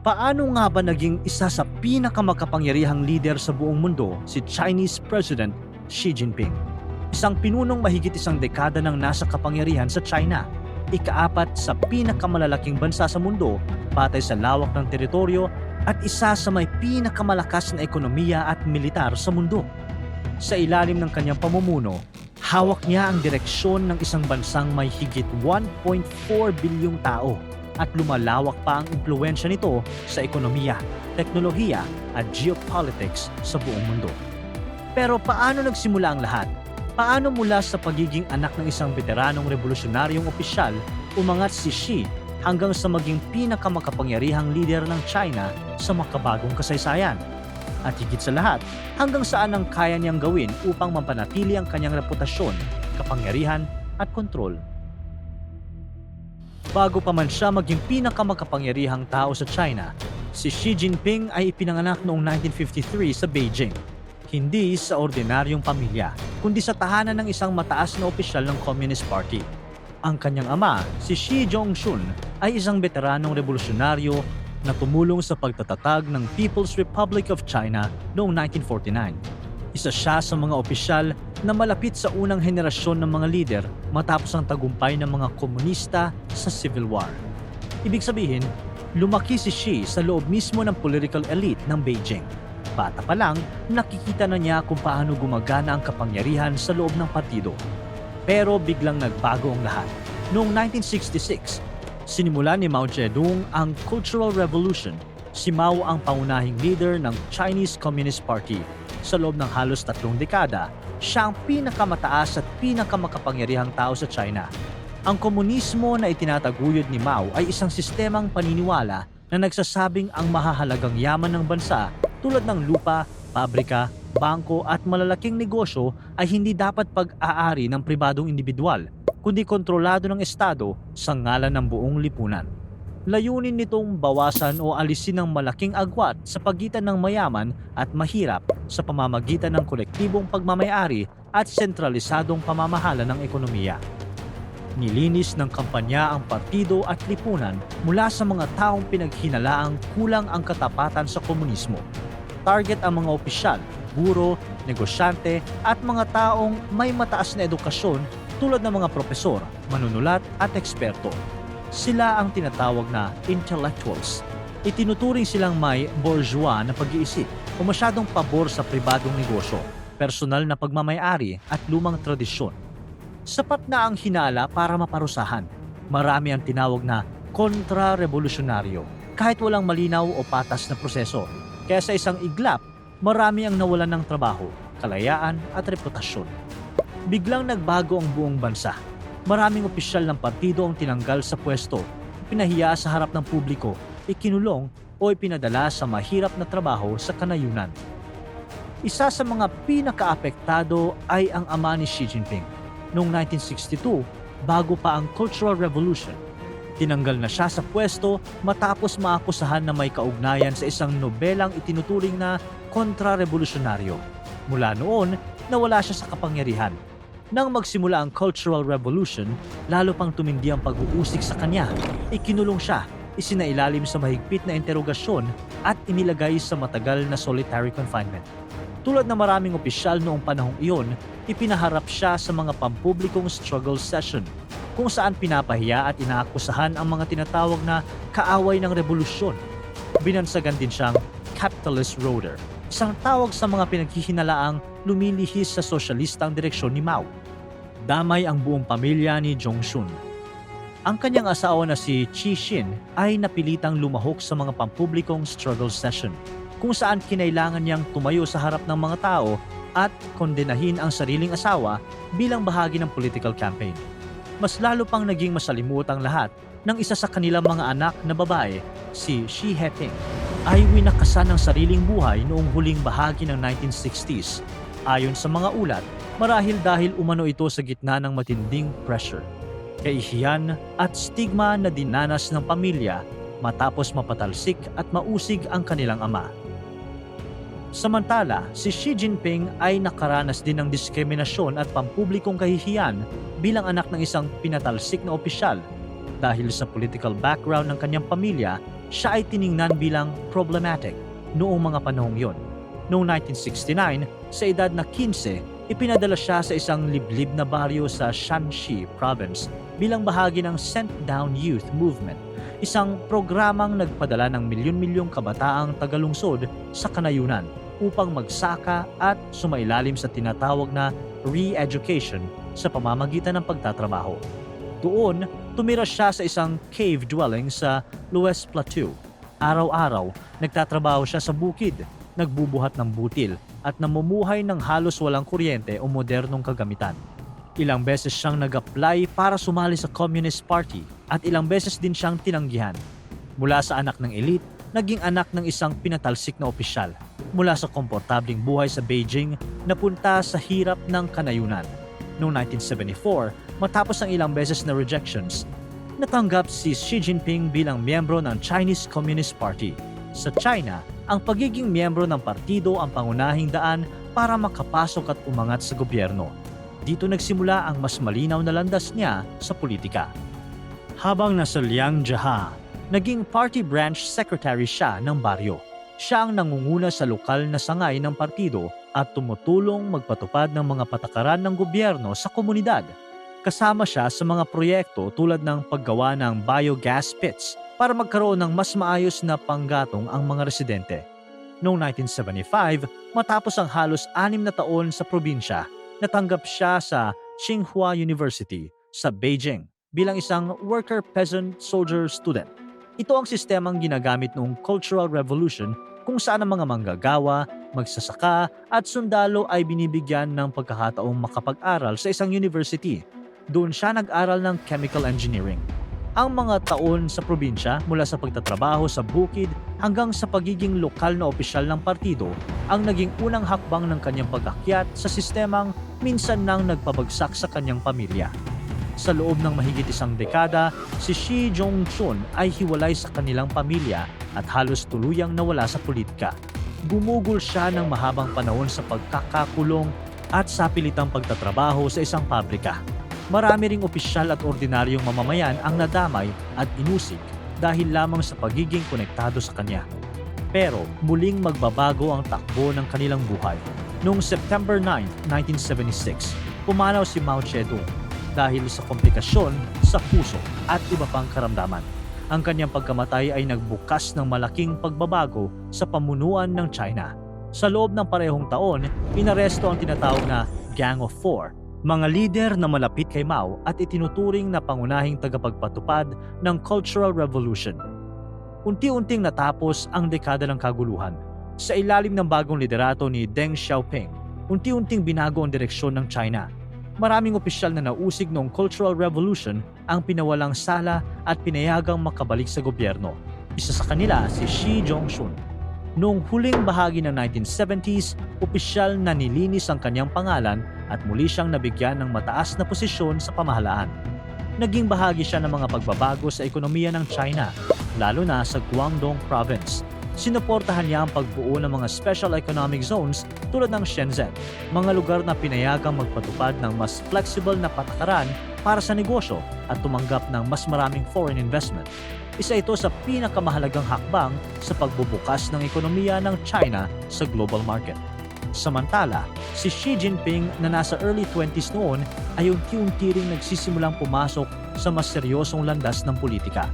Paano nga ba naging isa sa pinakamakapangyarihang leader sa buong mundo si Chinese President Xi Jinping? Isang pinunong mahigit isang dekada nang nasa kapangyarihan sa China. Ikaapat sa pinakamalalaking bansa sa mundo batay sa lawak ng teritoryo at isa sa may pinakamalakas na ekonomiya at militar sa mundo. Sa ilalim ng kanyang pamumuno, hawak niya ang direksyon ng isang bansang may higit 1.4 bilyong tao at lumalawak pa ang impluwensya nito sa ekonomiya, teknolohiya at geopolitics sa buong mundo. Pero paano nagsimula ang lahat? Paano mula sa pagiging anak ng isang veteranong revolusyonaryong opisyal umangat si Xi hanggang sa maging pinakamakapangyarihang leader ng China sa makabagong kasaysayan? At higit sa lahat, hanggang saan ang kaya niyang gawin upang mapanatili ang kanyang reputasyon, kapangyarihan at kontrol? Bago pa man siya maging pinakamakapangyarihang tao sa China, si Xi Jinping ay ipinanganak noong 1953 sa Beijing. Hindi sa ordinaryong pamilya, kundi sa tahanan ng isang mataas na opisyal ng Communist Party. Ang kanyang ama, si Xi Zhongxun, ay isang veteranong revolusyonaryo na tumulong sa pagtatatag ng People's Republic of China noong 1949. Isa siya sa mga opisyal na malapit sa unang henerasyon ng mga lider matapos ang tagumpay ng mga komunista sa Civil War. Ibig sabihin, lumaki si Xi sa loob mismo ng political elite ng Beijing. Bata pa lang, nakikita na niya kung paano gumagana ang kapangyarihan sa loob ng partido. Pero biglang nagbago ang lahat. Noong 1966, sinimula ni Mao Zedong ang Cultural Revolution. Si Mao ang pangunahing leader ng Chinese Communist Party. Sa loob ng halos 3 dekada, siya ang pinakamataas at pinakamakapangyarihang tao sa China. Ang komunismo na itinataguyod ni Mao ay isang sistemang paniniwala na nagsasabing ang mahahalagang yaman ng bansa tulad ng lupa, pabrika, bangko at malalaking negosyo ay hindi dapat pag-aari ng pribadong individual, kundi kontrolado ng Estado sa ngalan ng buong lipunan. Layunin nitong bawasan o alisin ang malaking agwat sa pagitan ng mayaman at mahirap sa pamamagitan ng kolektibong pagmamayari at sentralisadong pamamahala ng ekonomiya. Nilinis ng kampanya ang partido at lipunan mula sa mga taong pinaghinalaang kulang ang katapatan sa komunismo. Target ang mga opisyal, guro, negosyante at mga taong may mataas na edukasyon tulad ng mga propesor, manunulat at eksperto. Sila ang tinatawag na intellectuals. Itinuturing silang may bourgeois na pag-iisip o masyadong pabor sa pribadong negosyo, personal na pagmamayari at lumang tradisyon. Sapat na ang hinala para maparusahan. Marami ang tinawag na kontra-revolusyonaryo, kahit walang malinaw o patas na proseso. Kaya sa isang iglap, marami ang nawalan ng trabaho, kalayaan at reputasyon. Biglang nagbago ang buong bansa. Maraming opisyal ng partido ang tinanggal sa pwesto, pinahiya sa harap ng publiko, ikinulong o ipinadala sa mahirap na trabaho sa kanayunan. Isa sa mga pinakaapektado ay ang ama ni Xi Jinping. Noong 1962, bago pa ang Cultural Revolution, tinanggal na siya sa pwesto matapos maakusahan na may kaugnayan sa isang nobelang itinuturing na kontra-revolusyonaryo. Mula noon, nawala siya sa kapangyarihan. Nang magsimula ang Cultural Revolution, lalo pang tumindi ang pag-uusig sa kanya. Ikinulong siya, isinailalim sa mahigpit na interogasyon at inilagay sa matagal na solitary confinement. Tulad ng maraming opisyal noong panahong iyon, ipinaharap siya sa mga pampublikong struggle session kung saan pinapahiya at inaakusahan ang mga tinatawag na kaaway ng revolusyon. Binansagan din siyang capitalist roader, isang tawag sa mga pinaghihinalaang lumilihis sa sosyalistang direksyon ni Mao. Damay ang buong pamilya ni Zhongxun. Ang kanyang asawa na si Qi Xin ay napilitang lumahok sa mga pampublikong struggle session kung saan kinailangan niyang tumayo sa harap ng mga tao at kondenahin ang sariling asawa bilang bahagi ng political campaign. Mas lalo pang naging masalimuot ang lahat ng isa sa kanilang mga anak na babae, si Xi Heping, ay winakasan ng sariling buhay noong huling bahagi ng 1960s. Ayon sa mga ulat, marahil dahil umano ito sa gitna ng matinding pressure, kaihiyan at stigma na dinanas ng pamilya matapos mapatalsik at mausig ang kanilang ama. Samantala, si Xi Jinping ay nakaranas din ng diskriminasyon at pampublikong kahihiyan bilang anak ng isang pinatalsik na opisyal. Dahil sa political background ng kanyang pamilya, siya ay tiningnan bilang problematic noong mga panahong yon. Noong 1969, sa edad na 15, ipinadala siya sa isang liblib na baryo sa Shanxi Province bilang bahagi ng Sent Down Youth Movement, isang programang nagpadala ng milyon-milyong kabataang tagalungsod sa kanayunan upang magsaka at sumailalim sa tinatawag na re-education sa pamamagitan ng pagtatrabaho. Doon, tumira siya sa isang cave dwelling sa Loess Plateau. Araw-araw, nagtatrabaho siya sa bukid, nagbubuhat ng butil at namumuhay ng halos walang kuryente o modernong kagamitan. Ilang beses siyang nag-apply para sumali sa Communist Party at ilang beses din siyang tinanggihan. Mula sa anak ng elite, naging anak ng isang pinatalsik na opisyal. Mula sa komportabling buhay sa Beijing, napunta sa hirap ng kanayunan. Noong 1974, matapos ang ilang beses na rejections, natanggap si Xi Jinping bilang miyembro ng Chinese Communist Party. Sa China, ang pagiging miyembro ng partido ang pangunahing daan para makapasok at umangat sa gobyerno. Dito nagsimula ang mas malinaw na landas niya sa politika. Habang nasa Liangjia, naging party branch secretary siya ng baryo. Siya ang nangunguna sa lokal na sangay ng partido at tumutulong magpatupad ng mga patakaran ng gobyerno sa komunidad. Kasama siya sa mga proyekto tulad ng paggawa ng biogas pits para magkaroon ng mas maayos na panggatong ang mga residente. Noong 1975, matapos ang halos 6 na taon sa probinsya, natanggap siya sa Tsinghua University sa Beijing bilang isang worker peasant soldier student. Ito ang sistemang ginagamit noong Cultural Revolution kung saan ang mga manggagawa, magsasaka at sundalo ay binibigyan ng pagkakataong makapag-aral sa isang university. Doon siya nag-aral ng chemical engineering. Ang mga taon sa probinsya mula sa pagtatrabaho sa bukid hanggang sa pagiging lokal na opisyal ng partido ang naging unang hakbang ng kanyang pag-akyat sa sistemang minsan nang nagpabagsak sa kanyang pamilya. Sa loob ng mahigit isang dekada, si Xi Zhongchun ay hiwalay sa kanilang pamilya at halos tuluyang nawala sa politika. Gumugol siya ng mahabang panahon sa pagkakakulong at sa pilitang pagtatrabaho sa isang pabrika. Marami ring opisyal at ordinaryong mamamayan ang nadamay at inusig dahil lamang sa pagiging konektado sa kanya. Pero muling magbabago ang takbo ng kanilang buhay. Noong September 9, 1976, pumanaw si Mao Zedong dahil sa komplikasyon sa puso at iba pang karamdaman. Ang kanyang pagkamatay ay nagbukas ng malaking pagbabago sa pamunuan ng China. Sa loob ng parehong taon, inaresto ang tinatawag na Gang of Four, mga lider na malapit kay Mao at itinuturing na pangunahing tagapagpatupad ng Cultural Revolution. Unti-unting natapos ang dekada ng kaguluhan. Sa ilalim ng bagong liderato ni Deng Xiaoping, unti-unting binago ang direksyon ng China. Maraming opisyal na nausig noong Cultural Revolution ang pinawalang sala at pinayagang makabalik sa gobyerno. Isa sa kanila si Xi Zhongchun. Noong huling bahagi ng 1970s, opisyal na nilinis ang kanyang pangalan at muli siyang nabigyan ng mataas na posisyon sa pamahalaan. Naging bahagi siya ng mga pagbabago sa ekonomiya ng China, lalo na sa Guangdong Province. Sinuportahan niya ang pagbuo ng mga special economic zones tulad ng Shenzhen, mga lugar na pinayagang magpatupad ng mas flexible na patakaran para sa negosyo at tumanggap ng mas maraming foreign investment. Isa ito sa pinakamahalagang hakbang sa pagbubukas ng ekonomiya ng China sa global market. Samantala, si Xi Jinping na nasa early 20s noon ay unti-unti ring nagsisimulang pumasok sa mas seryosong landas ng politika.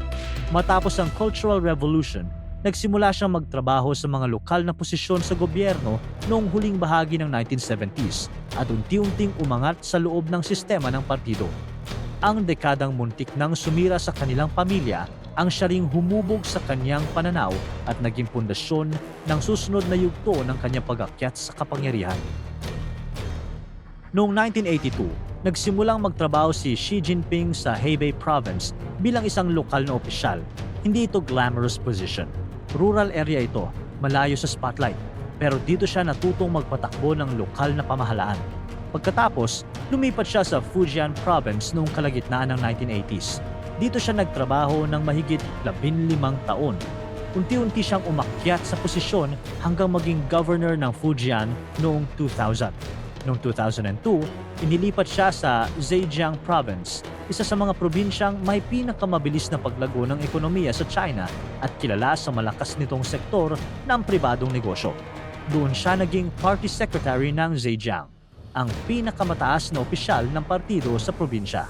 Matapos ang Cultural Revolution, nagsimula siyang magtrabaho sa mga lokal na posisyon sa gobyerno noong huling bahagi ng 1970s at unti-unting umangat sa loob ng sistema ng partido. Ang dekadang muntik nang sumira sa kanilang pamilya ang siya ring humubog sa kanyang pananaw at naging pundasyon ng susunod na yugto ng kanyang pag-akyat sa kapangyarihan. Noong 1982, nagsimulang magtrabaho si Xi Jinping sa Hebei Province bilang isang lokal na opisyal. Hindi ito glamorous position. Rural area ito, malayo sa spotlight, pero dito siya natutong magpatakbo ng lokal na pamahalaan. Pagkatapos, lumipat siya sa Fujian Province noong kalagitnaan ng 1980s. Dito siya nagtrabaho ng mahigit 15 taon. Unti-unti siyang umakyat sa posisyon hanggang maging governor ng Fujian noong 2000. Noong 2002, inilipat siya sa Zhejiang Province, isa sa mga probinsyang may pinakamabilis na paglago ng ekonomiya sa China at kilala sa malakas nitong sektor ng pribadong negosyo. Doon siya naging party secretary ng Zhejiang, ang pinakamataas na opisyal ng partido sa probinsya.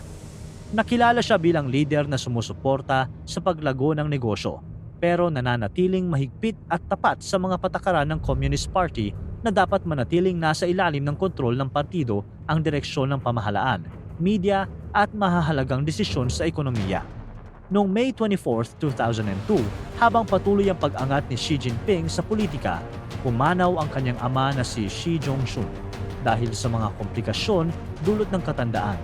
Nakilala siya bilang leader na sumusuporta sa paglago ng negosyo, pero nananatiling mahigpit at tapat sa mga patakaran ng Communist Party na dapat manatiling nasa ilalim ng kontrol ng partido ang direksyon ng pamahalaan, media at mahahalagang desisyon sa ekonomiya. Noong May 24, 2002, habang patuloy ang pag-angat ni Xi Jinping sa politika, pumanaw ang kanyang ama na si Xi Zhongxun dahil sa mga komplikasyon dulot ng katandaan.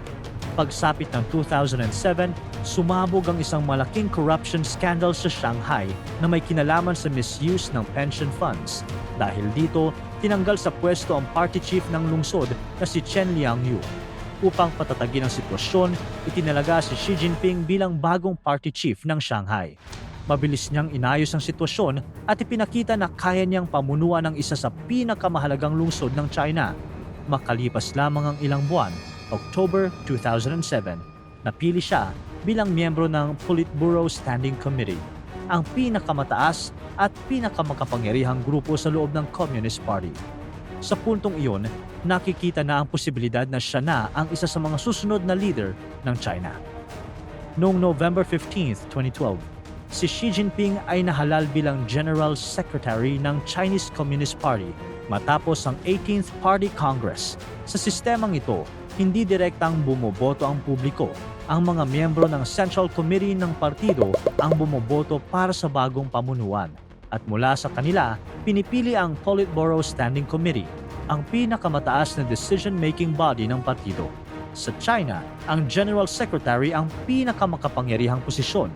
Pagsapit ng 2007, sumabog ang isang malaking corruption scandal sa Shanghai na may kinalaman sa misuse ng pension funds. Dahil dito, tinanggal sa pwesto ang party chief ng lungsod na si Chen Liangyu. Upang patatagin ang sitwasyon, itinalaga si Xi Jinping bilang bagong party chief ng Shanghai. Mabilis niyang inayos ang sitwasyon at ipinakita na kaya niyang pamunuan ang isa sa pinakamahalagang lungsod ng China. Makalipas lamang ang ilang buwan, October 2007, napili siya bilang miyembro ng Politburo Standing Committee, ang pinakamataas at pinakamakapangyarihang grupo sa loob ng Communist Party. Sa puntong iyon, nakikita na ang posibilidad na siya na ang isa sa mga susunod na leader ng China. Noong November 15, 2012, si Xi Jinping ay nahalal bilang General Secretary ng Chinese Communist Party matapos ang 18th Party Congress. Sa sistemang ito, hindi direktang bumoboto ang publiko. Ang mga miyembro ng Central Committee ng partido ang bumoboto para sa bagong pamunuan. At mula sa kanila, pinipili ang Politburo Standing Committee, ang pinakamataas na decision-making body ng partido. Sa China, ang General Secretary ang pinakamakapangyarihang posisyon.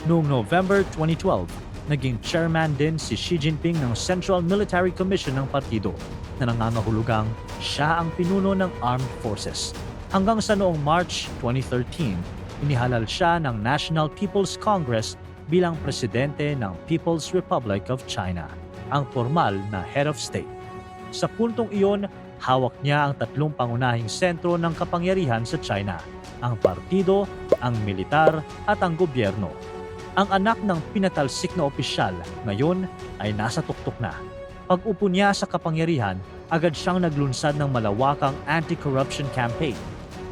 Noong November 2012, naging chairman din si Xi Jinping ng Central Military Commission ng partido na nangangahulugang siya ang pinuno ng Armed Forces. Hanggang sa noong March 2013, inihalal siya ng National People's Congress bilang presidente ng People's Republic of China, ang formal na head of state. Sa puntong iyon, hawak niya ang tatlong pangunahing sentro ng kapangyarihan sa China, ang partido, ang militar at ang gobyerno. Ang anak ng pinatalsik na opisyal ngayon ay nasa tuktok na. Pag-upo niya sa kapangyarihan, agad siyang naglunsad ng malawakang anti-corruption campaign.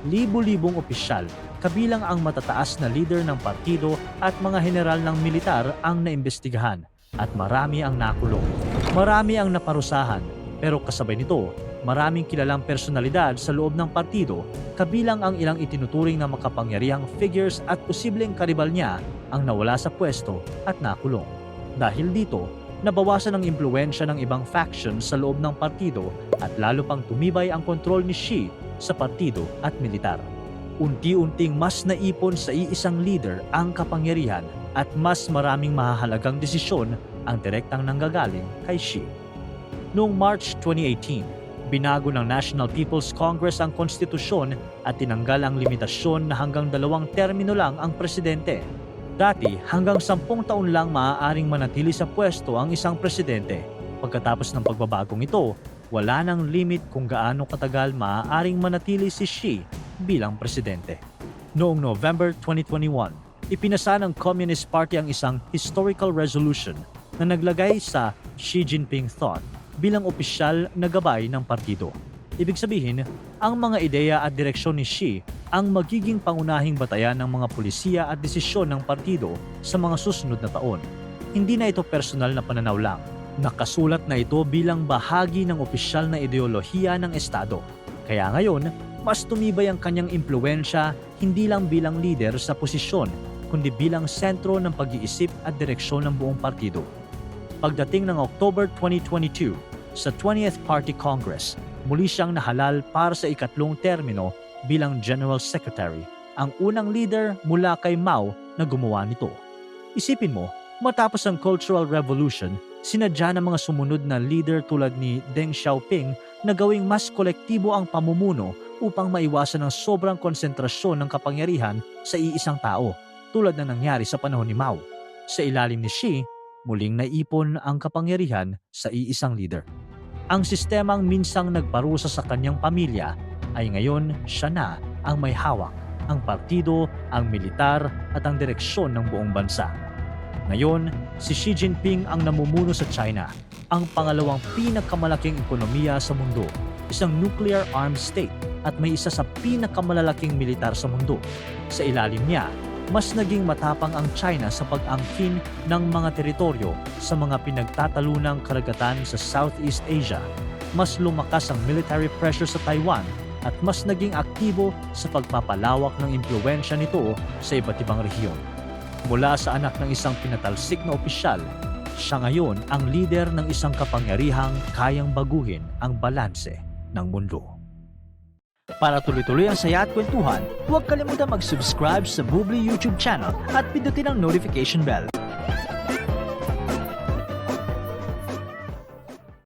Libo-libong opisyal, kabilang ang matataas na leader ng partido at mga general ng militar ang naimbestigahan at marami ang nakulong. Marami ang naparusahan, pero kasabay nito, maraming kilalang personalidad sa loob ng partido, kabilang ang ilang itinuturing na makapangyarihang figures at posibleng karibal niya ang nawala sa pwesto at nakulong. Dahil dito, nabawasan ang impluwensya ng ibang factions sa loob ng partido at lalo pang tumibay ang kontrol ni Xi sa partido at militar. Unti-unting mas naipon sa iisang leader ang kapangyarihan at mas maraming mahahalagang desisyon ang direktang nanggagaling kay Xi. Noong March 2018, binago ng National People's Congress ang konstitusyon at tinanggal ang limitasyon na hanggang 2 termino lang ang presidente. Dati, hanggang 10 taon lang maaaring manatili sa pwesto ang isang presidente. Pagkatapos ng pagbabagong ito, wala nang limit kung gaano katagal maaaring manatili si Xi bilang presidente. Noong November 2021, ipinasa ng Communist Party ang isang historical resolution na naglagay sa Xi Jinping Thought bilang opisyal na gabay ng partido. Ibig sabihin, ang mga ideya at direksyon ni Xi ang magiging pangunahing batayan ng mga pulisiya at desisyon ng partido sa mga susunod na taon. Hindi na ito personal na pananaw lang. Nakasulat na ito bilang bahagi ng opisyal na ideolohiya ng Estado. Kaya ngayon, mas tumibay ang kanyang impluwensya hindi lang bilang leader sa posisyon, kundi bilang sentro ng pag-iisip at direksyon ng buong partido. Pagdating ng October 2022, sa 20th Party Congress, muli siyang nahalal para sa ikatlong termino bilang General Secretary, ang unang leader mula kay Mao na gumawa nito. Isipin mo, matapos ang Cultural Revolution, sinadya ng mga sumunod na leader tulad ni Deng Xiaoping na gawing mas kolektibo ang pamumuno upang maiwasan ang sobrang konsentrasyon ng kapangyarihan sa iisang tao, tulad na nangyari sa panahon ni Mao. Sa ilalim ni Xi, muling naipon ang kapangyarihan sa iisang leader. Ang sistemang minsang nagparusa sa kanyang pamilya ay ngayon siya na ang may hawak, ang partido, ang militar at ang direksyon ng buong bansa. Ngayon, si Xi Jinping ang namumuno sa China, ang pangalawang pinakamalaking ekonomiya sa mundo, isang nuclear armed state at may isa sa pinakamalalaking militar sa mundo. Sa ilalim niya, mas naging matapang ang China sa pag-angkin ng mga teritoryo sa mga pinagtatalunang karagatan sa Southeast Asia. Mas lumakas ang military pressure sa Taiwan at mas naging aktibo sa pagpapalawak ng impluwensya nito sa iba't ibang rehiyon. Mula sa anak ng isang pinatalsik na opisyal, siya ngayon ang lider ng isang kapangyarihang kayang baguhin ang balanse ng mundo. Para tuloy-tuloy ang saya at kwentuhan, huwag kalimutan mag-subscribe sa Bubbly YouTube channel at pindutin ang notification bell.